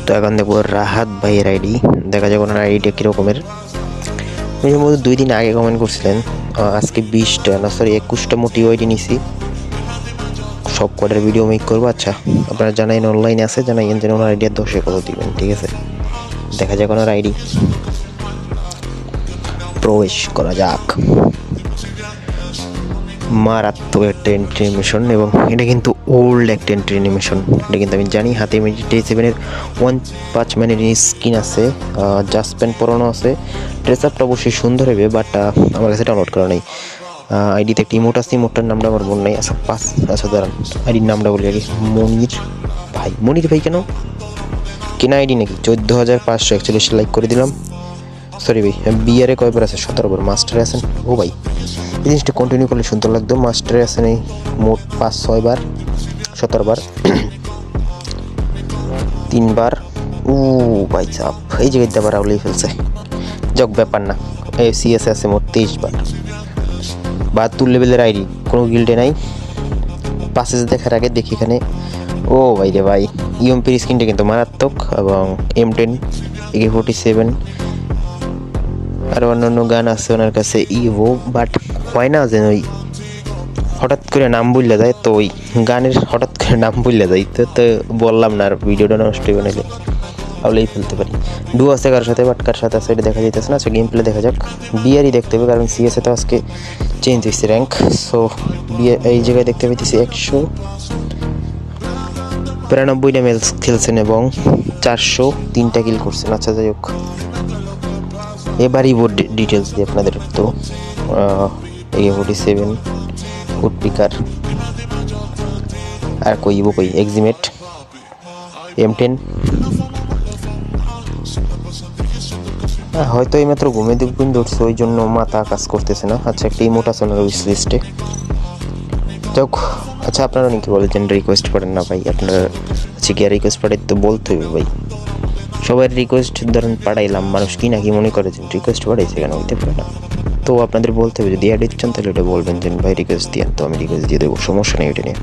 তো এখন দেখবো রাহাত ভাইয়ের আইডি, দেখা যাক ওনার আইডিটা কীরকমের। উনি মধ্যে 2 দিন আগে কমেন্ট করছিলেন, আজকে 20টা না সরি 21টা মোটিভ আইডি নিছি, সব কটার ভিডিও মেক করবো। আচ্ছা আপনারা জানাইন অনলাইনে আছে, জানাইন যেন ওনার আইডিয়া 10-এ কত দিবেন, ঠিক আছে? দেখা যাক ওনার আইডি, প্রবেশ করা যাক। মারাত্মক একটা এন্ট্রি অ্যানিমেশন, এবং এটা কিন্তু ওল্ড একটা এন্ট্রি অ্যানিমেশন। এটা কিন্তু আমি জানি। হাতে MT7-এর 1 মিনিট স্কিন আছে, জাস্ট প্যান্ট পরানো আছে। ড্রেস আপটা অবশ্যই সুন্দর হবে, বাট আমার কাছে ডাউনলোড করা নেই। আইডিতে একটা ইমোট আছে, ইমোটটার নামটা আমার মনে নেই। আচ্ছা দাঁড়ান, আইডির নামটা বলি আগে। মনির ভাই কেন কেনা আইডি নাকি? 14,541 লাইক করে দিলাম। সরি ভাই, বিয়ারে কয়বার আছে? 17 বার। মাস্টারে আছেন? ও ভাই, এই জিনিসটা কন্টিনিউ করলে সুন্দর লাগতো। মাস্টারে আছেন এই মোট 5-6 বার, 17 বার, 3 বার। ও ভাই চাপ, এই জায়গায় আবার আউলেই ফেলছে। যাক ব্যাপার না। সিএসএ আছে মোট 23 বার। 72 লেভেলের আইডি, কোনো গিল্ডে নাই। পাসেজ দেখার আগে দেখি এখানে। ও ভাই রে ভাই, ইএমপির স্ক্রিনটা কিন্তু মারাত্মক, এবং M10, AK-47 আর অন্যান্য গান আছে ওনার কাছে ইভো। বাট হয় না যেন ওই হঠাৎ করে নাম বললে যায়, তো ওই গানের হঠাৎ করে নাম বললে যায়, তো বললাম না আর ভিডিওটা নষ্ট হয়ে গেলে তাহলেই ফেলতে পারি। ডু আছে কার সাথে, বাট কার সাথে আছে এটা দেখা যাইতেছে না। আচ্ছা গেম প্লে দেখা যাক। বিয়ারই দেখতে হবে, কারণ সিএসএ তো আজকে চেঞ্জ হয়েছে র্যাঙ্ক। সো বিয়ার এই জায়গায় দেখতে পেতেছি 192টা ম্যাচ খেলছেন এবং 403টা কিল করছেন। আচ্ছা যাই হোক, এবারই বোর্ড ডিটেলস দিই আপনাদের। তো AK-47 ফুড পিকার, আর কই এক্সিমেট, M10। হয়তো এইমাত্র ঘুমে দেখবেন ধরছে, ওই জন্য মাথা কাজ করতেছে না। আচ্ছা একটা ইমোট আছে ওনার উইশ লিস্টে। যাক, আচ্ছা আপনারা নাকি বলেছেন রিকোয়েস্ট করেন না ভাই, আপনারা হচ্ছে কি আর রিকোয়েস্ট পাঠাই তো বলতে হবে ভাই। সবাই রিকোয়েস্ট ধরেন পাঠাইলাম, মানুষ কি নাকি মনে করেছেন রিকোয়েস্ট পাঠাইছে কেন, হইতে পারে না। তো আপনাদের বলতে হবে, যদি অ্যাড চান তাহলে এটা বলবেন যে ভাই রিকোয়েস্ট দিয়েন, তো আমি রিকোয়েস্ট দিয়ে দেবো, সমস্যা নেই এটা নিয়ে।